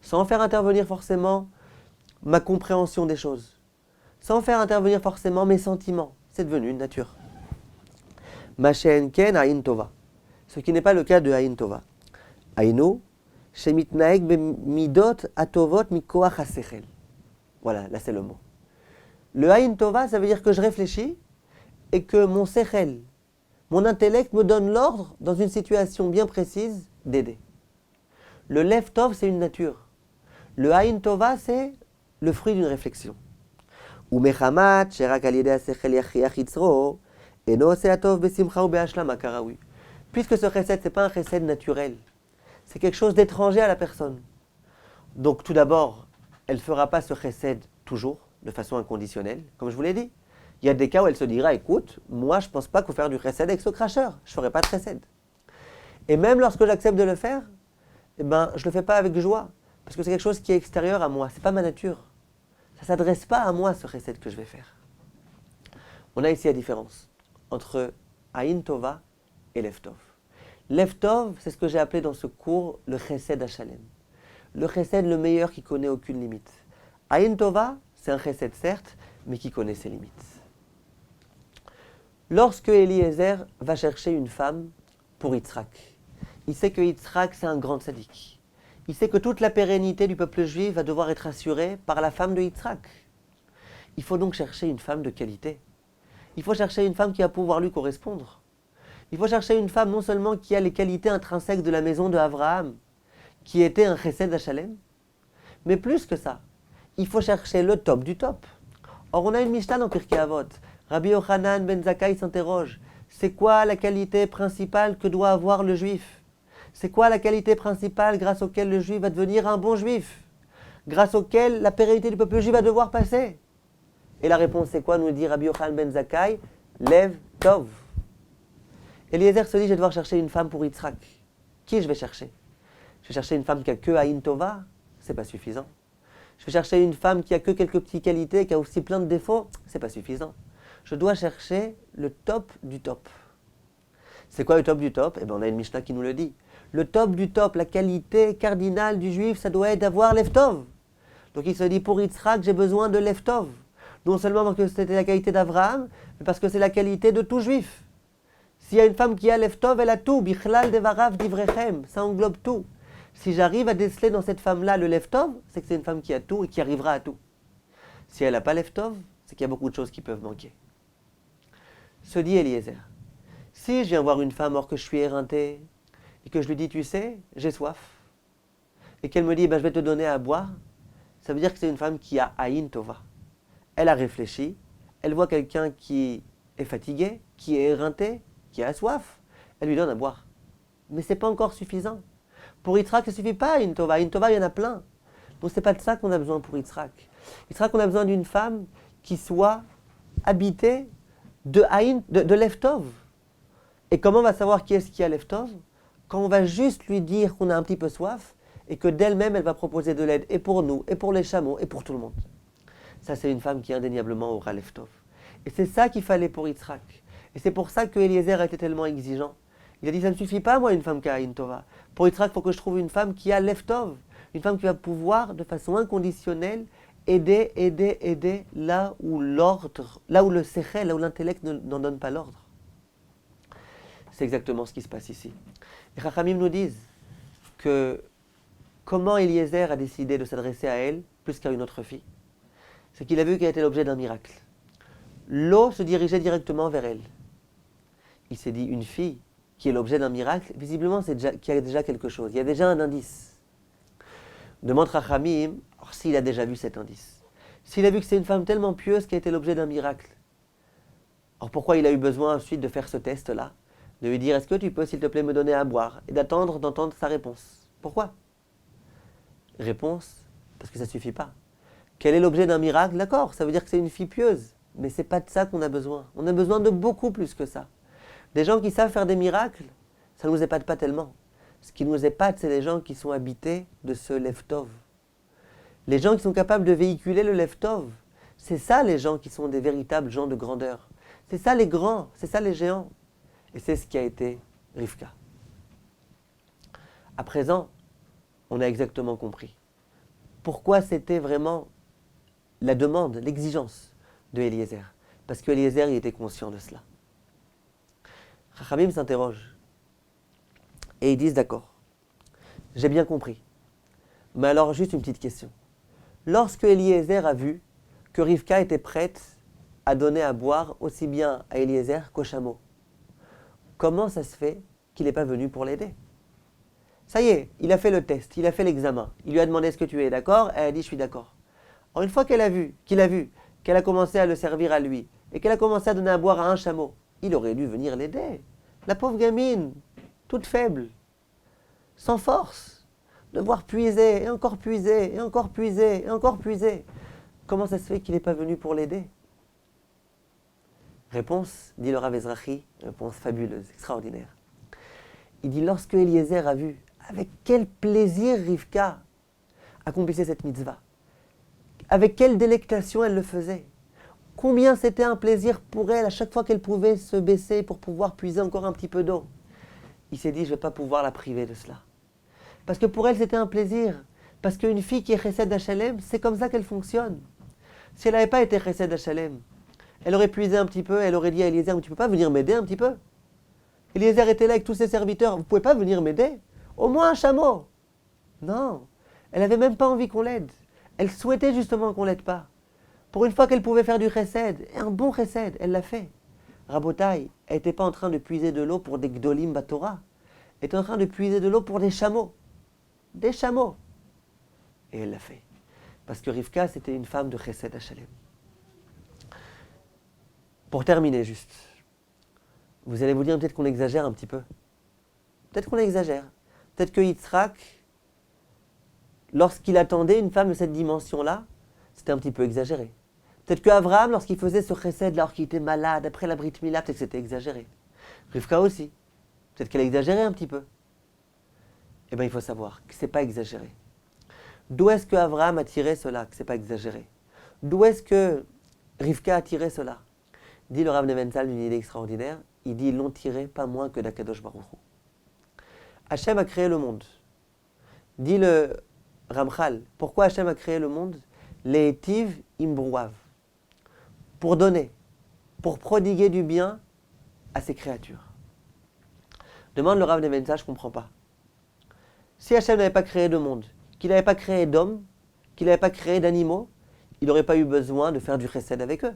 Sans faire intervenir forcément ma compréhension des choses. Sans faire intervenir forcément mes sentiments. C'est devenu une nature. Machen ken aïn tova. Ce qui n'est pas le cas de aïn tova. Aïno, shemitnaeg bemidot atovot mikoach hasechel. Voilà, là c'est le mot. Le Aïn Tova, ça veut dire que je réfléchis et que mon sechel, mon intellect me donne l'ordre, dans une situation bien précise, d'aider. Le Lev Tov, c'est une nature. Le Aïn Tova, c'est le fruit d'une réflexion. Ou mechamat, sherak al yedei hasechel yachiach yitzro, eno oseh tov besimcha u be'ashlama karaoui. Puisque ce chesed, ce n'est pas un chesed naturel. C'est quelque chose d'étranger à la personne. Donc tout d'abord, elle ne fera pas ce chesed toujours, de façon inconditionnelle, comme je vous l'ai dit. Il y a des cas où elle se dira, écoute, moi je ne pense pas qu'il faut faire du chesed avec ce cracheur, je ne ferai pas de chesed. Et même lorsque j'accepte de le faire, je ne le fais pas avec joie, parce que c'est quelque chose qui est extérieur à moi, ce n'est pas ma nature. Ça ne s'adresse pas à moi ce chesed que je vais faire. On a ici la différence entre Aïn Tova et Lev Tov. Lev Tov, c'est ce que j'ai appelé dans ce cours le chesed Hashalem. Le chesed le meilleur qui connaît aucune limite. Aïn Tova, c'est un chesed certes, mais qui connaît ses limites. Lorsque Eliezer va chercher une femme pour Yitzhak, il sait que Yitzhak c'est un grand tzaddik. Il sait que toute la pérennité du peuple juif va devoir être assurée par la femme de Yitzhak. Il faut donc chercher une femme de qualité. Il faut chercher une femme qui va pouvoir lui correspondre. Il faut chercher une femme non seulement qui a les qualités intrinsèques de la maison de Abraham, qui était un chesed Hashalem, mais plus que ça, il faut chercher le top du top. Or, on a une Mishnah dans Pirkei Avot. Rabbi Yochanan ben Zakkai s'interroge. C'est quoi la qualité principale que doit avoir le juif? C'est quoi la qualité principale grâce auquel le juif va devenir un bon juif? Grâce auquel la pérennité du peuple juif va devoir passer? Et la réponse c'est quoi, nous dit Rabbi Yochanan ben Zakkai? Lev Tov. Eliezer se dit, je vais devoir chercher une femme pour Yitzhak. Qui je vais chercher? Je vais chercher une femme qui a que Aïn Tova, c'est pas suffisant. Je vais chercher une femme qui a que quelques petites qualités, qui a aussi plein de défauts, c'est pas suffisant. Je dois chercher le top du top. C'est quoi le top du top? Eh bien, on a une Mishnah qui nous le dit. Le top du top, la qualité cardinale du juif, ça doit être d'avoir l'Eftov. Donc il se dit, pour Yitzhak, j'ai besoin de l'Eftov. Non seulement parce que c'était la qualité d'Abraham, mais parce que c'est la qualité de tout juif. S'il y a une femme qui a l'Eftov, elle a tout. Bichlal devarav divrechem, ça englobe tout. Si j'arrive à déceler dans cette femme-là le Leftov, c'est que c'est une femme qui a tout et qui arrivera à tout. Si elle n'a pas Leftov, c'est qu'il y a beaucoup de choses qui peuvent manquer. Se dit Eliezer, si je viens voir une femme or que je suis éreinté, et que je lui dis, tu sais, j'ai soif, et qu'elle me dit, je vais te donner à boire, ça veut dire que c'est une femme qui a Aïn Tova. Elle a réfléchi, elle voit quelqu'un qui est fatigué, qui est éreinté, qui a soif, elle lui donne à boire. Mais ce n'est pas encore suffisant. Pour Yitzhak, ça ne suffit pas, Aïn Tova. Aïn Tova, il y en a plein. Donc ce n'est pas de ça qu'on a besoin pour Yitzhak. Yitzhak, on a besoin d'une femme qui soit habitée de Leftov. Et comment on va savoir qui est-ce qui a Leftov? Quand on va juste lui dire qu'on a un petit peu soif et que d'elle-même, elle va proposer de l'aide et pour nous, et pour les chameaux, et pour tout le monde. Ça, c'est une femme qui indéniablement aura Leftov. Et c'est ça qu'il fallait pour Yitzhak. Et c'est pour ça que Eliezer a été tellement exigeant. Il a dit, ça ne suffit pas, moi, une femme qui a Aïn Tova. Pour Yitzhak, il faut que je trouve une femme qui a Leftov. Une femme qui va pouvoir, de façon inconditionnelle, aider là où l'ordre, là où le sechel, là où l'intellect n'en donne pas l'ordre. C'est exactement ce qui se passe ici. Les Chachamim nous disent que comment Eliezer a décidé de s'adresser à elle plus qu'à une autre fille, c'est qu'il a vu qu'elle était l'objet d'un miracle. L'eau se dirigeait directement vers elle. Il s'est dit, une fille qui est l'objet d'un miracle, visiblement qu'il y a déjà quelque chose, il y a déjà un indice. Demande Chachamim, alors s'il a déjà vu cet indice, s'il a vu que c'est une femme tellement pieuse qui a été l'objet d'un miracle, alors pourquoi il a eu besoin ensuite de faire ce test-là, de lui dire, est-ce que tu peux, s'il te plaît, me donner à boire, et d'entendre sa réponse? Pourquoi? Réponse, parce que ça ne suffit pas. Quel est l'objet d'un miracle? D'accord, ça veut dire que c'est une fille pieuse, mais ce n'est pas de ça qu'on a besoin. On a besoin de beaucoup plus que ça. Des gens qui savent faire des miracles, ça ne nous épate pas tellement. Ce qui nous épate, c'est les gens qui sont habités de ce Leftov. Les gens qui sont capables de véhiculer le Leftov, c'est ça les gens qui sont des véritables gens de grandeur. C'est ça les grands, c'est ça les géants. Et c'est ce qui a été Rivka. À présent, on a exactement compris pourquoi c'était vraiment la demande, l'exigence de Eliezer. Parce que Eliezer, il était conscient de cela. Chachamim s'interroge et ils disent, d'accord, j'ai bien compris. Mais alors, juste une petite question. Lorsque Eliezer a vu que Rivka était prête à donner à boire aussi bien à Eliezer qu'au chameau, comment ça se fait qu'il n'est pas venu pour l'aider? Ça y est, il a fait le test, il a fait l'examen. Il lui a demandé, est-ce que tu es d'accord? Elle a dit, je suis d'accord. Alors une fois qu'il a vu, qu'elle a commencé à le servir à lui, et qu'elle a commencé à donner à boire à un chameau, il aurait dû venir l'aider. La pauvre gamine, toute faible, sans force, devoir puiser, et encore puiser, et encore puiser, et encore puiser. Comment ça se fait qu'il n'est pas venu pour l'aider? Réponse, dit le Rav Ezrachi, réponse fabuleuse, extraordinaire. Il dit, lorsque Eliezer a vu avec quel plaisir Rivka accomplissait cette mitzvah, avec quelle délectation elle le faisait, combien c'était un plaisir pour elle à chaque fois qu'elle pouvait se baisser pour pouvoir puiser encore un petit peu d'eau, il s'est dit, je ne vais pas pouvoir la priver de cela. Parce que pour elle, c'était un plaisir. Parce qu'une fille qui est chesed HaShalem, c'est comme ça qu'elle fonctionne. Si elle n'avait pas été chesed HaShalem, elle aurait puisé un petit peu, elle aurait dit à Eliezer, tu ne peux pas venir m'aider un petit peu? Eliezer était là avec tous ses serviteurs, vous ne pouvez pas venir m'aider? Au moins un chameau. Non, elle n'avait même pas envie qu'on l'aide. Elle souhaitait justement qu'on ne l'aide pas. Pour une fois qu'elle pouvait faire du chesed, et un bon chesed, elle l'a fait. Rabotai, elle n'était pas en train de puiser de l'eau pour des gdolim batora. Elle était en train de puiser de l'eau pour des chameaux. Des chameaux. Et elle l'a fait. Parce que Rivka, c'était une femme de chesed HaShalem. Pour terminer juste, vous allez vous dire peut-être qu'on exagère un petit peu. Peut-être qu'on exagère. Peut-être que Yitzhak, lorsqu'il attendait une femme de cette dimension-là, c'était un petit peu exagéré. Peut-être qu'Abraham, lorsqu'il faisait ce chesed, alors qu'il était malade, après la Brit Mila, peut-être que c'était exagéré. Rivka aussi. Peut-être qu'elle a exagéré un petit peu. Eh bien, il faut savoir que ce n'est pas exagéré. D'où est-ce que Abraham a tiré cela, que ce n'est pas exagéré? D'où est-ce que Rivka a tiré cela? Dit le Rav Nebenzahl d'une idée extraordinaire. Il dit, ils l'ont tiré pas moins que d'Akadosh Baruch Hu. Hachem a créé le monde. Dit le Ramchal, pourquoi Hachem a créé le monde? Le'etiv imbrouav. Pour donner, pour prodiguer du bien à ses créatures. Demande le Rav Nebenzahl, je ne comprends pas. Si Hachem n'avait pas créé de monde, qu'il n'avait pas créé d'hommes, qu'il n'avait pas créé d'animaux, il n'aurait pas eu besoin de faire du chesed avec eux.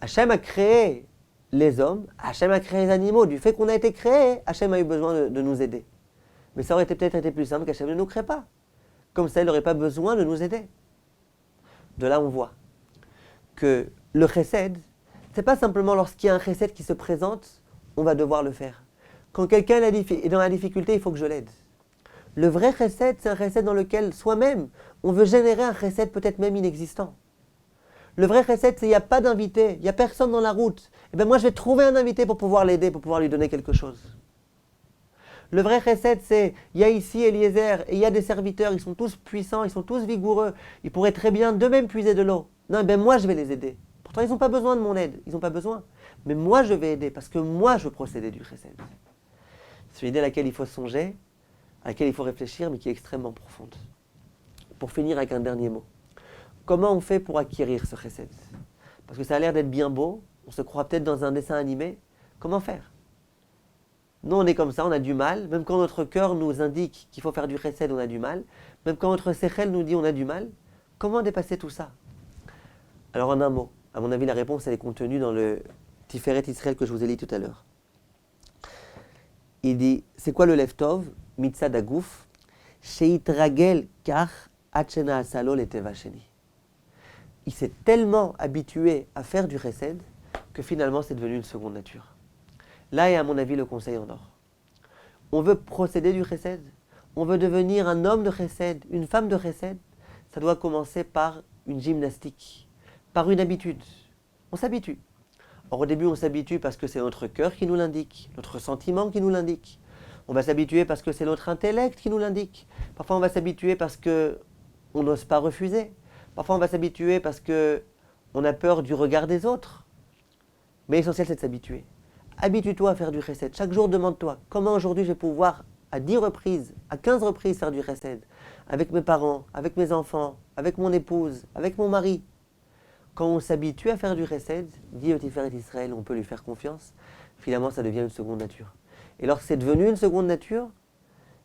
Hachem a créé les hommes, Hachem a créé les animaux. Du fait qu'on a été créé, Hachem a eu besoin de nous aider. Mais ça aurait peut-être été plus simple qu'Hachem ne nous crée pas. Comme ça, il n'aurait pas besoin de nous aider. De là, on voit que le chesed, ce n'est pas simplement lorsqu'il y a un chesed qui se présente, on va devoir le faire. Quand quelqu'un est dans la difficulté, il faut que je l'aide. Le vrai chesed, c'est un chesed dans lequel soi-même, on veut générer un chesed peut-être même inexistant. Le vrai chesed, c'est qu'il n'y a pas d'invité, il n'y a personne dans la route. Et bien moi, je vais trouver un invité pour pouvoir l'aider, pour pouvoir lui donner quelque chose. Le vrai chesed, c'est, il y a ici Eliezer, et il y a des serviteurs, ils sont tous puissants, ils sont tous vigoureux, ils pourraient très bien d'eux-mêmes puiser de l'eau. Non, ben moi, je vais les aider. Pourtant, ils n'ont pas besoin de mon aide, ils n'ont pas besoin. Mais moi, je vais aider, parce que moi, je veux procéder du chesed. C'est une idée à laquelle il faut songer, à laquelle il faut réfléchir, mais qui est extrêmement profonde. Pour finir avec un dernier mot. Comment on fait pour acquérir ce chesed? Parce que ça a l'air d'être bien beau, on se croit peut-être dans un dessin animé. Comment faire? Nous, on est comme ça, on a du mal. Même quand notre cœur nous indique qu'il faut faire du chesed, on a du mal. Même quand notre sechel nous dit on a du mal. Comment dépasser tout ça? Alors en un mot, à mon avis, la réponse elle est contenue dans le Tiferet Israël que je vous ai lu tout à l'heure. Il dit, c'est quoi le Lev Tov? Mitzad Agouf, Sheitragel Kach Achena Asalo Leteva Sheni. Il s'est tellement habitué à faire du chesed que finalement c'est devenu une seconde nature. Là est à mon avis le conseil en or. On veut procéder du chesed, on veut devenir un homme de chesed, une femme de chesed, ça doit commencer par une gymnastique, par une habitude. On s'habitue. Or au début on s'habitue parce que c'est notre cœur qui nous l'indique, notre sentiment qui nous l'indique. On va s'habituer parce que c'est notre intellect qui nous l'indique. Parfois on va s'habituer parce qu'on n'ose pas refuser. Parfois on va s'habituer parce qu'on a peur du regard des autres. Mais l'essentiel c'est de s'habituer. Habitue-toi à faire du chesed. Chaque jour demande-toi, comment aujourd'hui je vais pouvoir à 10 reprises, à 15 reprises faire du chesed. Avec mes parents, avec mes enfants, avec mon épouse, avec mon mari. Quand on s'habitue à faire du chesed, dit au Tiferet Israël, on peut lui faire confiance, finalement ça devient une seconde nature. Et lorsque c'est devenu une seconde nature,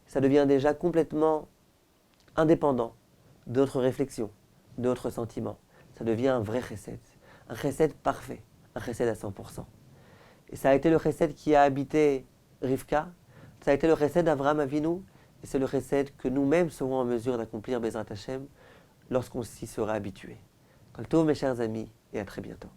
ça devient déjà complètement indépendant de notre réflexion, de notre sentiment. Ça devient un vrai chesed parfait, un chesed à 100%. Et ça a été le chesed qui a habité Rivka, ça a été le chesed d'Avraham Avinu, et c'est le chesed que nous-mêmes serons en mesure d'accomplir Bezrat Hashem lorsqu'on s'y sera habitué. Kol tov mes chers amis, et à très bientôt.